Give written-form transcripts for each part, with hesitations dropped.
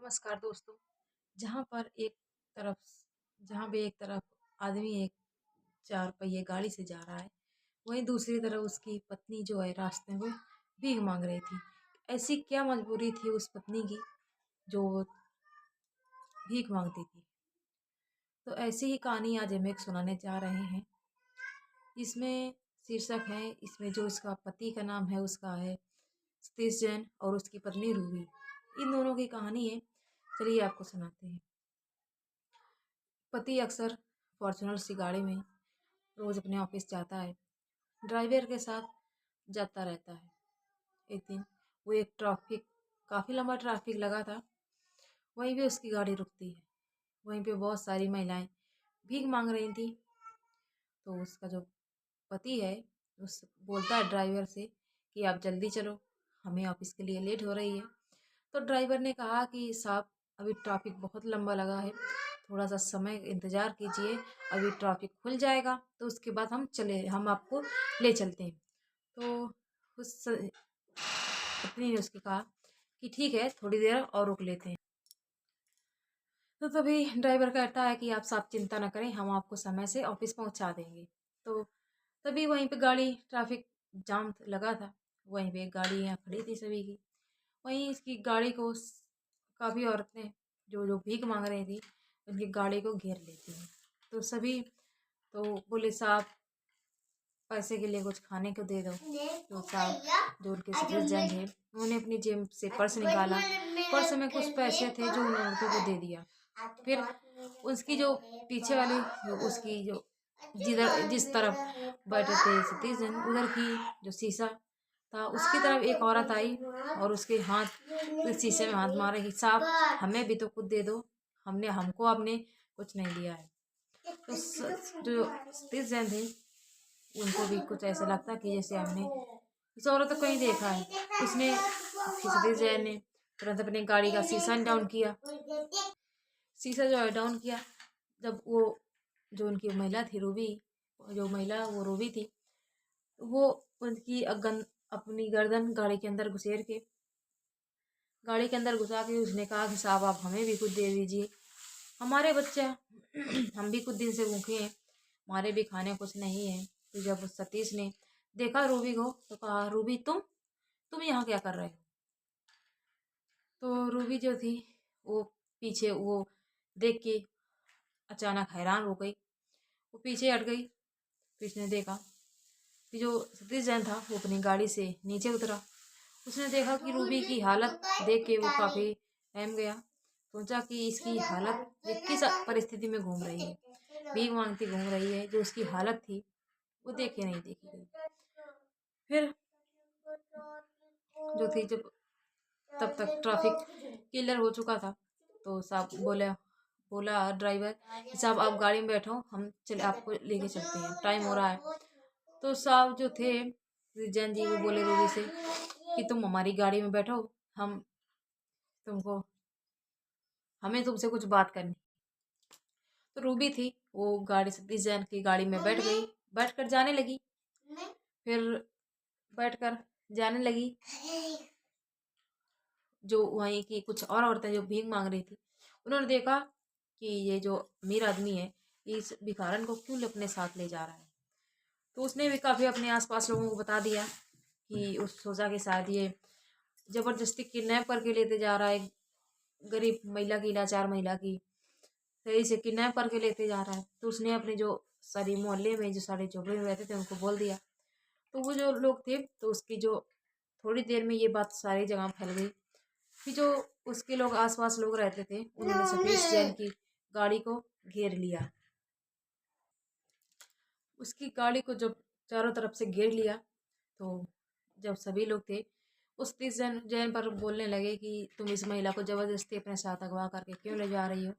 नमस्कार दोस्तों। जहाँ पर एक तरफ जहाँ पे एक तरफ आदमी एक 4 पहिए गाड़ी से जा रहा है, वहीं दूसरी तरफ उसकी पत्नी जो है रास्ते में भीख मांग रही थी। ऐसी क्या मजबूरी थी उस पत्नी की जो वो भीख मांगती थी। तो ऐसी ही कहानी आज हम एक सुनाने जा रहे हैं। इसमें शीर्षक है, इसमें जो इसका पति का नाम है उसका है सतीश जैन और उसकी पत्नी रूबी। इन दोनों की कहानी है। चलिए आपको सुनाते हैं। पति अक्सर फॉर्च्यूनर सी गाड़ी में रोज अपने ऑफिस जाता है। ड्राइवर के साथ जाता रहता है। एक दिन वो एक ट्रैफिक काफ़ी लंबा ट्रैफिक लगा था। वहीं पे उसकी गाड़ी रुकती है। वहीं पे बहुत सारी महिलाएं भीख मांग रही थी। तो उसका जो पति है उस बोलता है ड्राइवर से कि आप जल्दी चलो, हमें ऑफिस के लिए लेट हो रही है। तो ड्राइवर ने कहा कि साहब, अभी ट्रैफिक बहुत लंबा लगा है, थोड़ा सा समय इंतज़ार कीजिए, अभी ट्रैफिक खुल जाएगा तो उसके बाद हम आपको ले चलते हैं। तो उस पत्नी ने उसके कहा कि ठीक है, थोड़ी देर और रुक लेते हैं। तो तभी ड्राइवर कहता है कि आप साहब चिंता न करें, हम आपको समय से ऑफिस पहुंचा देंगे। तो तभी वहीं पे गाड़ी ट्रैफिक जाम लगा था। वहीं पे एक गाड़ी यहाँ खड़ी थी सभी की। वहीं इसकी गाड़ी को काफ़ी औरतें जो जो भीख मांग रही थी उनकी गाड़ी को घेर लेती हैं। तो सभी तो बोले साहब, पैसे के लिए कुछ खाने को दे दो। तो साहब जो उनके सतीश जैन थे उन्होंने अपनी जेब से पर्स निकाला। पर्स में कुछ पैसे थे जो उन औरतों को दे दिया। फिर उसकी जो पीछे वाली उसकी जो जिस तरफ बैठे थे सतीश जैन, उधर की जो शीशा था उसकी तरफ एक औरत आई और उसके शीशे में हाथ मारे कि साहब, हमें भी तो कुछ दे दो, हमको आपने कुछ नहीं दिया है। तो जो सतीश जैन थे उनको भी कुछ ऐसा लगता कि जैसे हमने इस औरत को कहीं देखा है। उसने सतीश जैन ने तुरंत अपनी गाड़ी का शीशा डाउन किया। शीशा जो है डाउन किया, जब वो जो उनकी महिला थी रूबी, जो महिला वो रूबी थी, वो उनकी अपनी गर्दन गाड़ी के अंदर घुसा के उसने कहा कि साहब आप हमें भी कुछ दे दीजिए, हमारे बच्चे हम भी कुछ दिन से भूखे हैं, हमारे भी खाने कुछ नहीं है। तो जब सतीश ने देखा रूबी को तो कहा, रूबी तुम यहाँ क्या कर रहे हो। तो रूबी जो थी वो पीछे वो देख के अचानक हैरान हो गई। वो पीछे हट गई। फिर उसने देखा कि जो सतीश जैन था वो अपनी गाड़ी से नीचे उतरा। उसने देखा कि रूबी की हालत देख के वो काफ़ी सहम गया। सोचा कि इसकी हालत ये किस परिस्थिति में घूम रही है, भीख मांगती घूम रही है। जो उसकी हालत थी वो देखे नहीं देखी गई। फिर जो थी जब तब तक ट्रैफिक क्लियर हो चुका था। तो साहब बोला ड्राइवर साहब आप गाड़ी में बैठो, हम चले आपको लेके चलते हैं, टाइम हो रहा है। तो साहब जो थे जैन जी वो बोले रूबी से कि तुम हमारी गाड़ी में बैठो, हम तुमको हमें तुमसे कुछ बात करनी। तो रूबी थी वो गाड़ी सतीश जैन की गाड़ी में बैठ गई, बैठकर जाने लगी। फिर बैठकर जाने लगी। जो वहीं की कुछ और औरतें जो भीख मांग रही थी उन्होंने देखा कि ये जो अमीर आदमी है इस भिखारन को क्यों अपने साथ ले जा रहा है। तो उसने भी काफ़ी अपने आसपास लोगों को बता दिया कि उस सोचा के साथ ये ज़बरदस्ती किडनैप करके लेते जा रहा है, गरीब महिला की, लाचार महिला की सही से किडनैप करके लेते जा रहा है। तो उसने अपने जो सारी मोहल्ले में जो सारे झोपड़े में रहते थे उनको बोल दिया। तो वो जो लोग थे तो उसकी जो थोड़ी देर में ये बात सारी जगह फैल गई कि जो उसके लोग आसपास लोग रहते थे उन्होंने सतीश जैन की गाड़ी को घेर लिया। उसकी गाड़ी को जब चारों तरफ से घेर लिया तो जब सभी लोग थे उस सतीश जैन पर बोलने लगे कि तुम इस महिला को जबरदस्ती अपने साथ अगवा करके क्यों ले जा रही हो।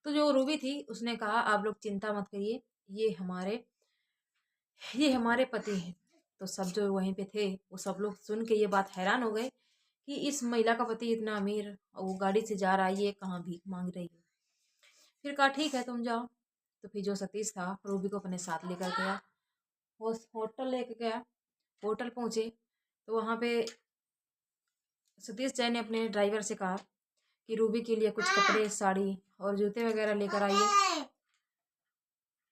तो जो रूबी थी उसने कहा, आप लोग चिंता मत करिए, ये हमारे पति हैं। तो सब जो वहीं पे थे वो सब लोग सुन के ये बात हैरान हो गए कि इस महिला का पति इतना अमीर और वो गाड़ी से जा रहा है, ये कहाँ भीख मांग रही है। फिर कहा ठीक है तुम जाओ। तो फिर जो सतीश था रूबी को अपने साथ लेकर गया, होटल लेके गया। होटल पहुंचे तो वहाँ पे सतीश जैन ने अपने ड्राइवर से कहा कि रूबी के लिए कुछ कपड़े, साड़ी और जूते वगैरह लेकर आइए।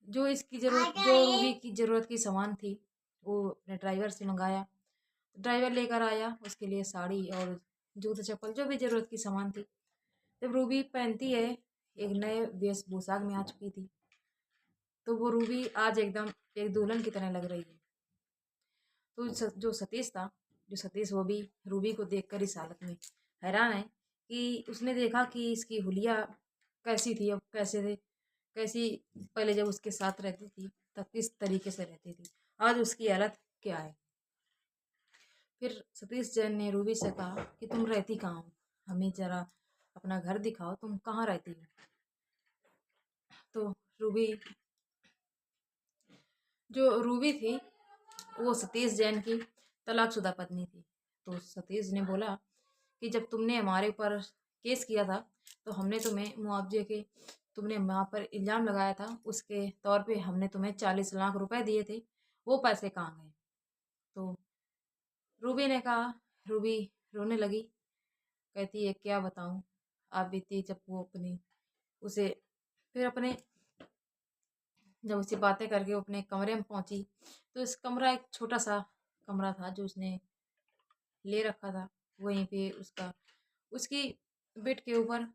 जो रूबी की ज़रूरत की सामान थी वो अपने ड्राइवर से मंगाया। ड्राइवर लेकर आया उसके लिए साड़ी और जूते चप्पल, जो भी ज़रूरत की सामान थी। जब रूबी पहनती है, एक नए वेशभूषा में आ चुकी थी, तो वो रूबी आज एकदम एक दुल्हन की तरह लग रही है। तो जो सतीश वो भी रूबी को देखकर इस हालत में हैरान है कि उसने देखा कि इसकी हुलिया कैसी थी, अब कैसे थे, कैसी पहले जब उसके साथ रहती थी तब किस तरीके से रहती थी, आज उसकी हालत क्या है। फिर सतीश जैन ने रूबी से कहा कि तुम रहती कहाँ हो, हमें जरा अपना घर दिखाओ, तुम कहाँ रहती हो। तो रूबी जो रूबी थी वो सतीश जैन की तलाकशुदा पत्नी थी। तो सतीश ने बोला कि जब तुमने हमारे ऊपर केस किया था तो हमने तुम्हें मुआवजे के, तुमने वहाँ पर इल्ज़ाम लगाया था, उसके तौर पे हमने तुम्हें 40 लाख रुपए दिए थे, वो पैसे कहाँ गए। तो रूबी ने कहा, रूबी रोने लगी, कहती है क्या बताऊँ। आप बीती जब वो अपनी उसे फिर अपने जब उससे बातें करके वो अपने कमरे में पहुंची, तो इस कमरा एक छोटा सा कमरा था जो उसने ले रखा था। वहीं पे उसकी बेड के ऊपर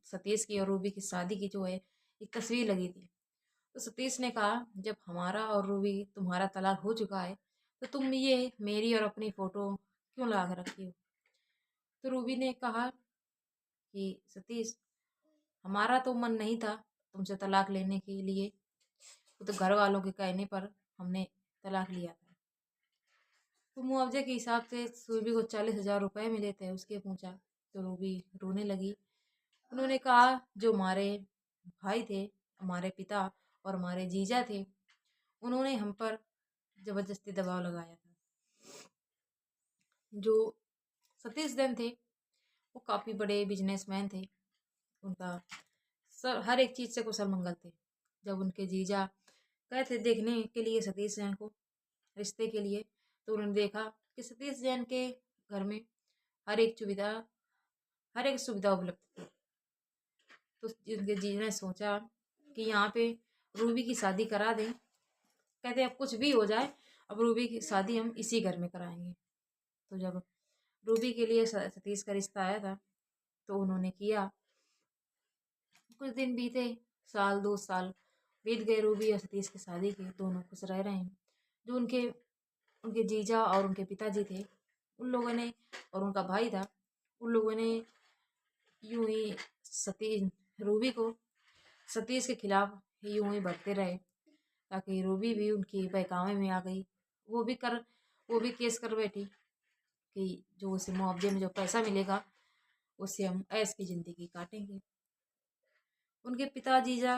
सतीश की और रूबी की शादी की जो है एक तस्वीर लगी थी। तो सतीश ने कहा जब हमारा और रूबी तुम्हारा तलाक हो चुका है तो तुम ये मेरी और अपनी फोटो क्यों ला कर रखी हो। तो रूबी ने कहा कि सतीश, हमारा तो मन नहीं था तुमसे तलाक लेने के लिए, वो तो घर वालों के कहने पर हमने तलाक लिया था। तो मुआवजे के हिसाब से रूबी को 40,000 रुपए मिले थे, उसके पूछा। तो रूबी रोने लगी। उन्होंने कहा जो हमारे भाई थे, हमारे पिता और हमारे जीजा थे, उन्होंने हम पर जबरदस्ती दबाव लगाया था। जो सतीश जैन थे वो काफ़ी बड़े बिजनेसमैन थे। उनका सब हर एक चीज़ से कुशल मंगल थे। जब उनके जीजा गए थे देखने के लिए सतीश जैन को रिश्ते के लिए, तो उन्होंने देखा कि सतीश जैन के घर में हर एक सुविधा हर एक सुविधा उपलब्ध थी। तो उनके जीजा ने सोचा कि यहाँ पे रूबी की शादी करा दें। कहते अब कुछ भी हो जाए, अब रूबी की शादी हम इसी घर में कराएंगे। तो जब रूबी के लिए सतीश का रिश्ता आया था तो उन्होंने किया। कुछ दिन बीते, साल 2 साल बीत गए, रूबी और सतीश की शादी के, दोनों खुश रह रहे हैं। जो उनके उनके जीजा और उनके पिताजी थे, उन लोगों ने, और उनका भाई था, उन लोगों ने यूं ही सतीश रूबी को सतीश के खिलाफ यूं ही बढ़ते रहे, ताकि रूबी भी उनकी बहकावे में आ गई। वो भी केस कर बैठी कि जो उसे मुआवजे में जो पैसा मिलेगा उससे हम ऐश की ज़िंदगी काटेंगे। उनके पिता जीजा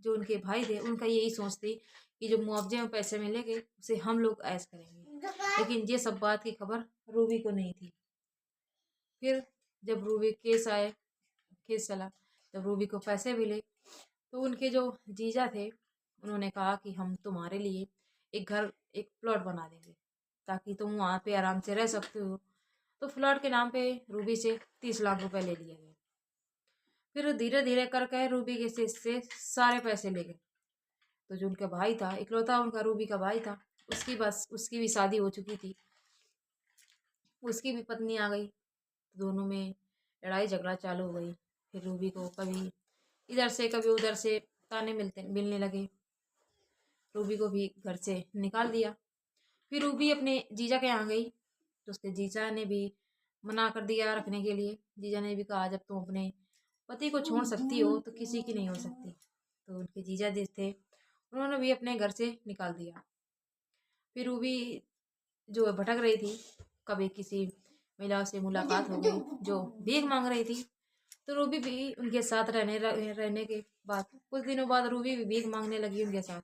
जो उनके भाई थे उनका यही सोच थी कि जो मुआवजे में पैसे मिलेंगे उसे हम लोग ऐश करेंगे, लेकिन ये सब बात की खबर रूबी को नहीं थी। फिर जब रूबी केस चला, जब रूबी को पैसे मिले तो उनके जो जीजा थे उन्होंने कहा कि हम तुम्हारे लिए एक प्लॉट बना देंगे ताकि तुम वहाँ पे आराम से रह सकते हो। तो प्लॉट के नाम पे रूबी से 30 लाख रुपए ले लिए गए। फिर धीरे धीरे करके रूबी के से सारे पैसे ले गए। तो जो उनका भाई था, इकलौता उनका रूबी का भाई था, उसकी भी शादी हो चुकी थी, उसकी भी पत्नी आ गई। तो दोनों में लड़ाई झगड़ा चालू हो गई। फिर रूबी को कभी इधर से कभी उधर से ताने मिलने लगे। रूबी को भी घर से निकाल दिया। फिर रूबी अपने जीजा के यहाँ गई तो उसके जीजा ने भी मना कर दिया रखने के लिए। जीजा ने भी कहा जब तुम अपने पति को छोड़ सकती हो तो किसी की नहीं हो सकती। तो उनके जीजा जिस थे उन्होंने भी अपने घर से निकाल दिया। फिर रूबी जो भटक रही थी, कभी किसी महिला से मुलाकात हो गई जो भीख मांग रही थी, तो रूबी भी उनके साथ रहने के बाद कुछ दिनों बाद रूबी भी भीख मांगने लगी उनके साथ।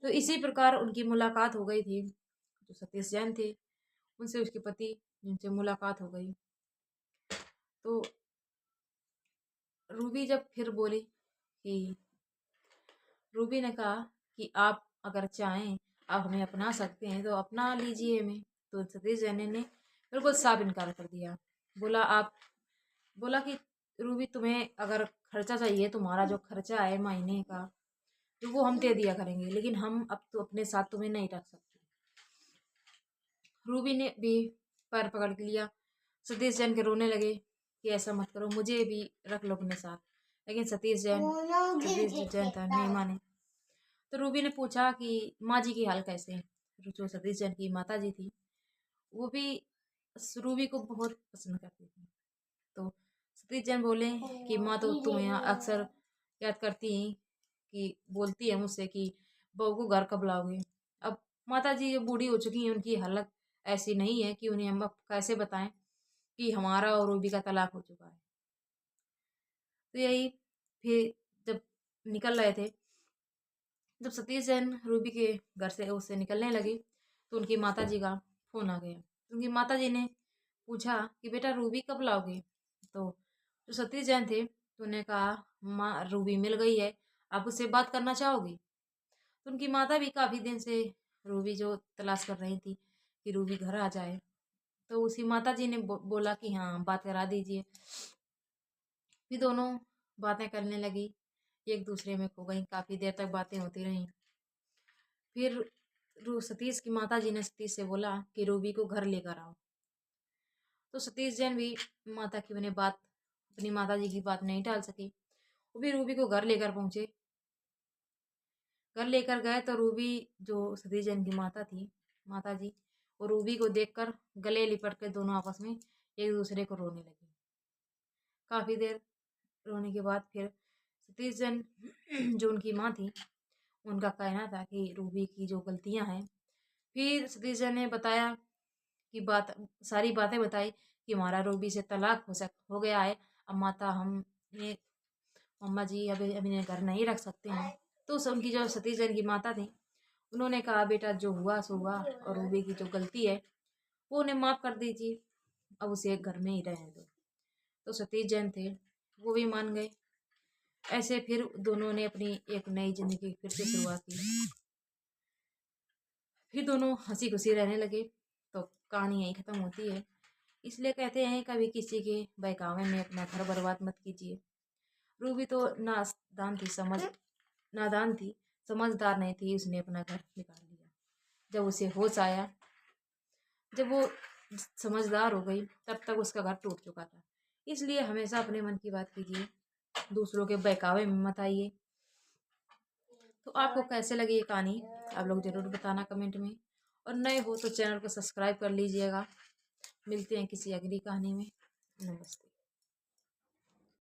तो इसी प्रकार उनकी मुलाकात हो गई थी। जो सतीश जैन थे उनसे उसके पति जिनसे मुलाकात हो गई। तो रूबी जब फिर बोली कि रूबी ने कहा कि आप अगर चाहें आप हमें अपना सकते हैं तो अपना लीजिए हमें। तो सतीश जैन ने बिल्कुल साफ इनकार कर दिया। बोला आप बोला कि रूबी तुम्हें अगर खर्चा चाहिए, तुम्हारा जो खर्चा है महीने का, तो वो हम दे दिया करेंगे, लेकिन हम अब तो अपने साथ तुम्हें नहीं रख सकते। रूबी ने भी पैर पकड़ के लिया। सतीश जैन के रोने लगे कि ऐसा मत करो, मुझे भी रख लो अपने साथ। लेकिन सतीश जैन था, नहीं माने। तो रूबी ने पूछा कि माँ जी की हाल कैसे हैं। जो सतीश जैन की माता जी थी, वो भी रूबी को बहुत पसंद करती थी। तो सतीश जैन बोले कि माँ तो तुम्हें अक्सर याद करती हैं, कि बोलती है मुझसे कि बहू को घर कब लाओगे। अब माता जी जो बूढ़ी हो चुकी हैं, उनकी हालत ऐसी नहीं है कि उन्हें हम अब कैसे बताएं कि हमारा और रूबी का तलाक हो चुका है। तो यही, फिर जब निकल रहे थे, जब सतीश जैन रूबी के घर से उससे निकलने लगे, तो उनकी माता जी का फोन आ गया। उनकी माता जी ने पूछा कि बेटा रूबी कब लाओगे। तो जो सतीश जैन थे, तो उन्होंने कहा माँ रूबी मिल गई है, आप उससे बात करना चाहोगी। तो उनकी माता भी काफ़ी दिन से रूबी जो तलाश कर रही थी कि रूबी घर आ जाए। तो उसी माता जी ने बोला कि हाँ बात करा दीजिए। फिर दोनों बातें करने लगी, एक दूसरे में खो गई। काफ़ी देर तक बातें होती रहीं। फिर सतीश की माता जी ने सतीश से बोला कि रूबी को घर लेकर आओ। तो सतीश जैन भी माता की उन्हें बात, अपनी माता जी की बात नहीं टाल सके। वो भी रूबी को घर लेकर पहुंचे। घर लेकर गए तो रूबी, जो सतीश जैन की माता थी, माता जी, वो रूबी को देखकर गले लिपट के दोनों आपस में एक दूसरे को रोने लगे। काफ़ी देर रोने के बाद फिर सतीश जैन जो उनकी माँ थी, उनका कहना था कि रूबी की जो गलतियां हैं। फिर सतीश जैन ने बताया कि बात, सारी बातें बताई कि हमारा रूबी से तलाक हो गया है। अब माता हम ये मम्मा जी अभी अभी इन्हें घर नहीं रख सकते हैं। तो उनकी जो सतीश जैन की माता थी, उन्होंने कहा बेटा जो हुआ सो हुआ, और रूबी की जो गलती है वो उन्हें माफ़ कर दीजिए, अब उसे एक घर में ही रहने दो। तो सतीश जैन थे, वो भी मान गए। ऐसे फिर दोनों ने अपनी एक नई जिंदगी फिर से शुरुआत की। फिर दोनों हंसी खुशी रहने लगे। तो कहानी यहीं ख़त्म होती है। इसलिए कहते हैं कभी किसी के बहकावे में अपना घर बर्बाद मत कीजिए। रूबी तो नादान थी, समझदार नहीं थी, उसने अपना घर निकाल लिया। जब उसे होश आया, जब वो समझदार हो गई, तब तक उसका घर टूट चुका था। इसलिए हमेशा अपने मन की बात कीजिए, दूसरों के बहकावे में मत आइए। तो आपको कैसे लगी ये कहानी, आप लोग ज़रूर बताना कमेंट में। और नए हो तो चैनल को सब्सक्राइब कर लीजिएगा। मिलते हैं किसी अगली कहानी में। नमस्ते।